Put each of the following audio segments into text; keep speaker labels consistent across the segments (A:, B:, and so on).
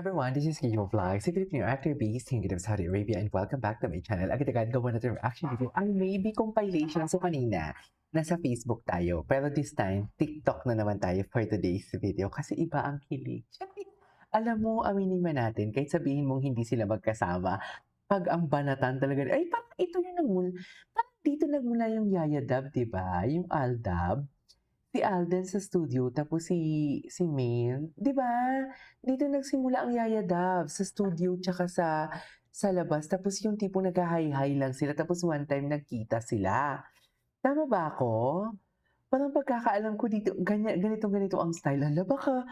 A: Everyone, this is Kiyo Vlogs, a Filipino actor based in Saudi Arabia, and welcome back to my channel. Agad-agad gawa natin reaction video ang maybe compilation. So kanina, nasa Facebook tayo. Pero this time, TikTok na naman tayo for today's video kasi iba ang kilig. Alam mo, aminin man natin, kahit sabihin mong hindi sila magkasama, pag ang banatan talaga, ay parang ito yung nagmula, parang dito nagmula yung Yaya Dab, di ba? Yung Aldab. Si Alden sa studio tapos si Maine, 'di ba? Dito nagsimula ang Yaya Dab sa studio tsaka sa labas tapos yung tipong nagha-hi-hi lang sila tapos one time nagkita sila. Tama ba ako? Parang pagkakaalam ko dito ganito ang style. Hala baka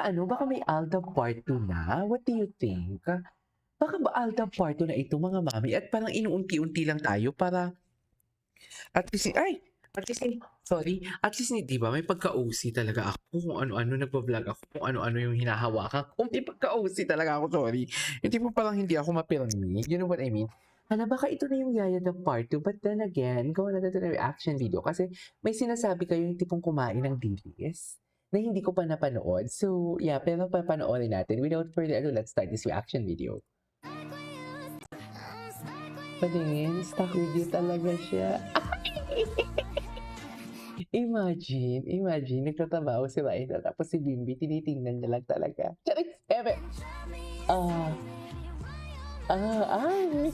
A: ano, baka may Aldab part 2 na? What do you think? Baka ba Aldab part 2 na ito mga mami at parang inuunti-unti lang tayo para at least at least sorry, at least 'di ba may pagka-OC talaga ako kung ano-ano nagvo-vlog ako, kung ano-ano yung hinahawakan ko, may pagka-OC talaga ako, sorry. Yung tipong parang hindi ako mapirmi, you know what I mean? Hala, baka ito na yung Yaya the part 2, but then again, gawa na natin ng reaction video kasi may sinasabi kayo yung tipong kumain ng dilis na hindi ko pa napanood. So, yeah, pero papanoorin natin. Without further ado, let's start this reaction video. Patingin, stuck with you talaga siya. Imagine, nagtatrabaho si Raina tapos si Bimbi tinitingnan niya lang talaga. Charis! Eme! Ah, ay!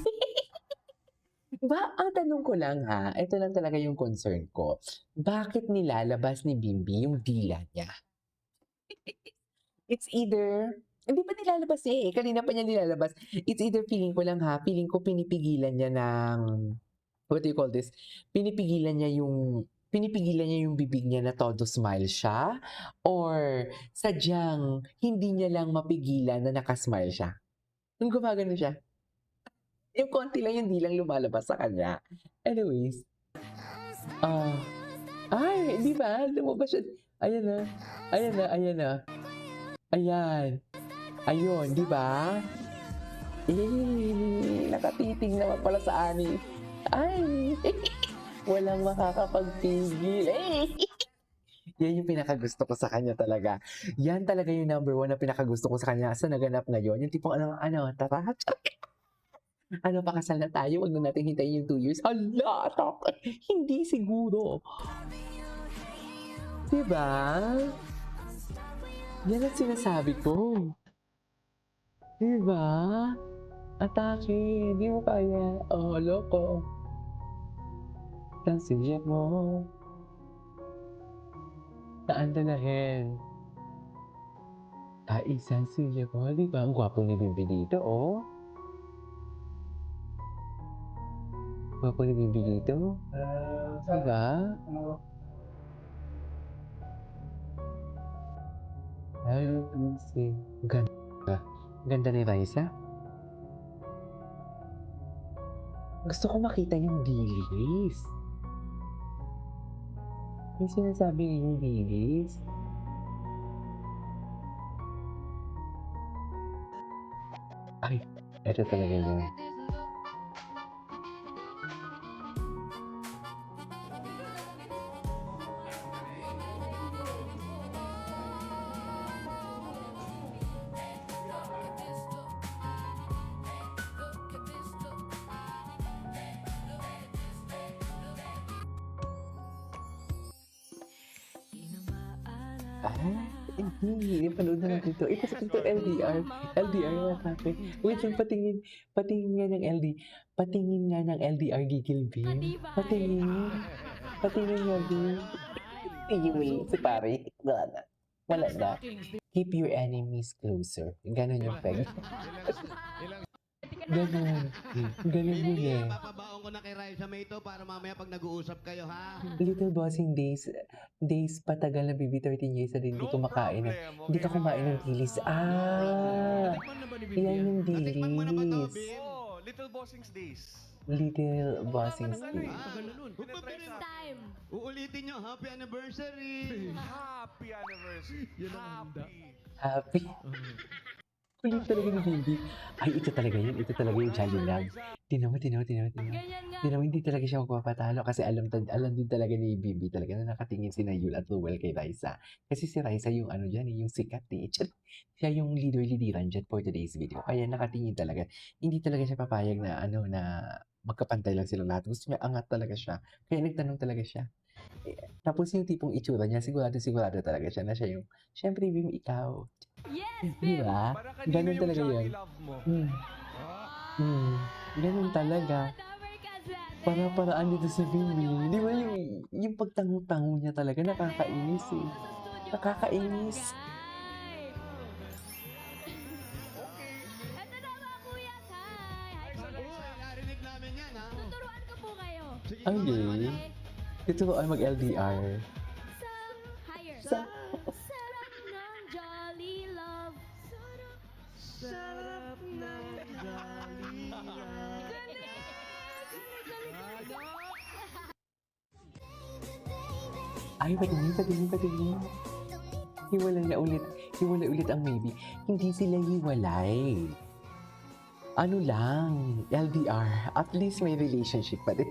A: Ang tanong ko lang ha, ito lang talaga yung concern ko. Bakit nilalabas ni Bimbi yung dila niya? It's either, hindi pa nilalabas eh, kanina pa niya nilalabas. It's either feeling ko pinipigilan niya ng, what do you call this? Pinipigilan niya yung bibig niya na todo smile siya or sadyang hindi niya lang mapigilan na naka-smile siya. Yung gumagano siya. Yung konti lang yung dilang lumalabas sa kanya. Anyways, ah, ay, di ba? Lumabas siya. Ayan na. Ayan na, ayan na. Ayan. Ayun, di ba? Nakatiting naman pala sa ani. Ay, walang makakapagpigil. Yan yung pinakagusto ko sa kanya talaga. Yan talaga yung number 1 na pinakagusto ko sa kanya sa naganap ngayon. Yung tipong tara, ano, pakasal na tayo, wag na natin hintayin yung 2 years. Hala, hindi siguro. Diba? Yan ang sinasabi ko. Diba? Atake, di mo kaya. Oh, loko. Tansiya mo. Saan dalahin? Isang siya ko. Di ba? Ang gwapo ni Bibi dito, oh. Gwapo ni Bibi dito. Diba? Ay, si ganda. Ganda ni Raisa. Gusto ko makita yung dilis. May sinasabi yung dilis. Ay, eto talaga yun. Hindi panood na natin 'to. Kasi ito LDR nga sa'kin. Wait lang, patingin nga ng LDR gigil Bim. Patingin nga Bim. Anyway, si pare, wala na. Keep your enemies closer. Ganon yung peg. Ganon yun eh.
B: Papabaon ko na kay Raisa May ito para mamaya pag nag-uusap kayo, ha?
A: Little Bossing days patagal na baby 13 years na din hindi kumakain. Hindi ka kumain ng dilis.
B: Natikman na ba ni Bibi
A: Yan yung
B: Natikman mo na ba to,
A: dilis.
B: Bim?
C: Oh, Little Bossing's Days.
A: Little Bossing
B: Tagal na nun.
C: First
D: time.
B: Uulitin nyo, happy anniversary!
C: Happy anniversary.
B: Yun ang handa.
C: Happy.
A: Happy. Kulit talaga ni Bibi. Ay, ito talaga yun. Ito talaga yung Jolly Love. Tingnan mo.
C: Ganyan nga.
A: Tingnan mo, hindi talaga siya magpapatalo kasi alam din talaga ni Bibi talaga na nakatingin si Nayul at Ruel kay Raisa. Kasi si Raisa yung ano dyan, yung sikat eh. Siya yung leader-leaderan dyan for today's video. Kaya nakatingin talaga. Hindi talaga siya papayag na na magkapantay lang silang lahat. Gusto niya angat talaga siya. Kaya nagtanong talaga siya. Tapos yung tipong itsura niya, sigurado talaga siya na siya yung, syempre, Bim, ikaw.
C: Yes,
A: Di
C: Bim!
A: ba?
D: Para kanino
A: Ganun
D: yung
A: talaga
D: Jolly
A: yun.
D: Love mo?
A: Hmm. Hmm. Ganun talaga. Para-paraan dito si Bim. Di ba yung pagtango-tango niya talaga, nakakainis eh. Nakakainis.
C: Ito na mga kuya, hi! Hi, kuya.
B: Oo, narinig namin yan, ha?
C: Tuturuan ko po kayo.
B: Sige,
A: Ay,
B: tuloy.
A: hindi. Ito ay mag-LDR.
C: Sa higher.
A: Sa-
C: Sarap ng Jolly Love.
B: Sarap ng Jolly Love.
A: Ay, patingin. Hiwalay ulit ang maybe. Hindi sila hiwalay. Ano lang, LDR. At least may relationship pa din.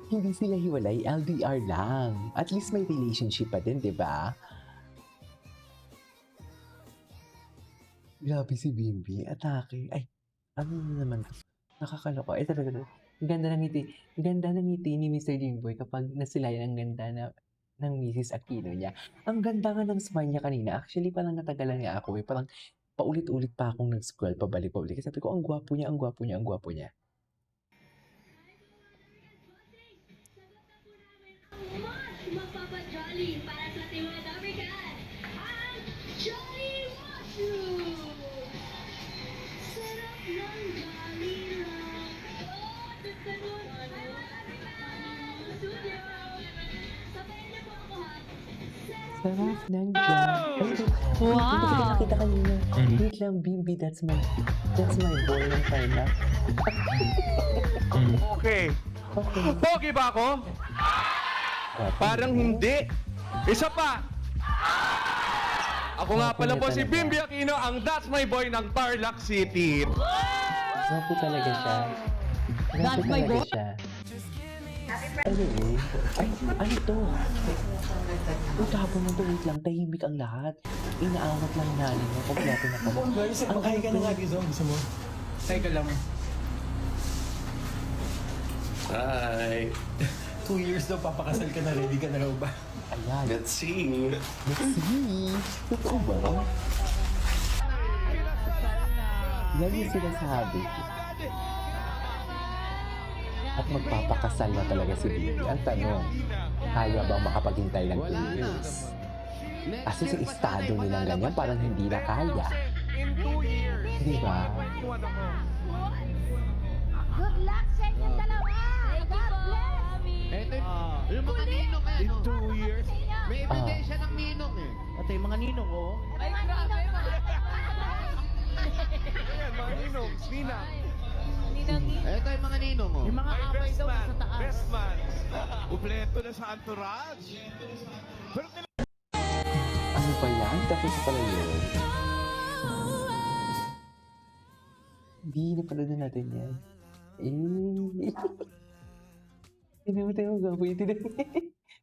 A: Hindi sila hiwalay, LDR lang. At least may relationship pa din, di ba? Grabe si Bimbi. Atake. Ay, ano na naman to? Nakakaloka. Ay, talaga. Ang ganda ng ngiti. Ang ganda ng ngiti ni Mr. Jimboy kapag nasilayan ang ganda ng Mrs. Aquino niya. Ang ganda nga ng smile niya kanina. Actually, parang natagalan nga ako eh. Parang paulit-ulit pa akong nag-scroll pabalik-pabalik. Sabi ko, ang gwapo niya.
E: Magpapa-jolly para sa ating mga dabigan. Ang Jolly Mushroom! Sarap ng Jolly Love. Oh, gusto nun. Ay, mga dabigan! Studio! Sabayan niyo po ako, ha?
A: Sarap ng jam.
C: Wow!
A: Hindi ko nakita kanina. Wait lang, Bimbi. That's my boy ng time na.
D: Okay. Pogi ba ako? Parang hindi. Isa pa. Ako nga pala po si Bimbi Aquino, ang That's My Boy ng Tarlac City.
A: Gwapo talaga siya.
C: That's my boy?
A: Siya. Ano eh? Ay, ano to? Ang tapon na to, wait lang, tahimik ang lahat. Inaawat lang nanin mo, kompleto na kamo. Ang
F: Ay ka na nga, Gizo. Gusto mo? Teka lang.
G: Hi.
F: 2 years daw, papakasal ka na. Ready ka na raw ba?
A: Ayan,
G: Let's see.
A: let's see. Totoo ba? Yan yung sinasabi. At magpapakasal na talaga si Bibi. Ang tanong, kaya bang makapaghintay ng 2 years? Kasi sa estado nilang ganyan, parang hindi na kaya.
D: In 2 years.
A: Di ba?
D: Tuwan ako.
E: Good luck sa inyong dalawa! God bless!
B: Eto, yung mga ninong eh,
D: In
B: no?
D: 2 years.
B: May ebidensya ng ninong eh.
F: Ate, yung mga ninong ko.
C: Ay, grabe.
D: Ayan, mga ninong, Nina.
B: Eto yung mga ninong oh.
F: Yung mga
D: My
F: abay
D: best
F: daw
D: man.
F: sa taas.
D: Best man. Kompleto na sa entourage. Pero
A: Ano pa yan? Tapos pala yun. Hindi, napanood na natin yan. Eh. Tinutin mo, gaboy.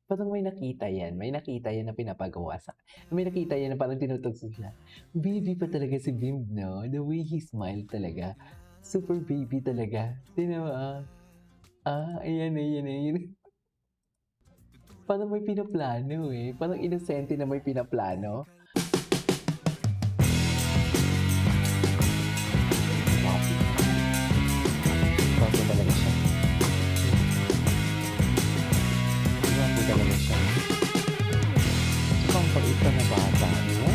A: Parang may nakita yan. May nakita yan na pinapagawa sa... May nakita yan na parang tinutugso siya. Baby pa talaga si Bim, no? The way he smiled talaga. Super baby talaga. Sino ayan. Parang may pinaplano eh. Parang inosente na may pinaplano. Bago talaga siya. Bago talaga siya. Tsaka ang pait pa na bata, no?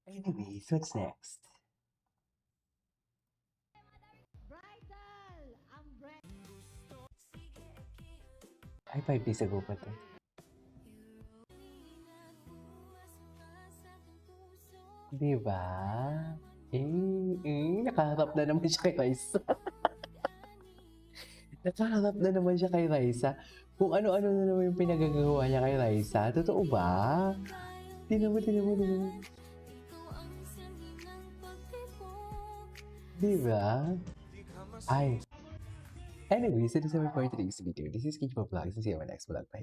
A: Anyways, what's next?
E: Bridal! Ang
A: Ay, 5 days ago pa to. Diba? Nakaharap na naman siya kay Raisa. Nakaharap na naman siya kay Raisa. Kung ano-ano na naman yung pinagagawa niya kay Raisa. Totoo ba? Tinan mo. Diba? Ay. Anyways, ito sa my for today's video. This is Kiko Vlogs. See you in my next vlog. Bye.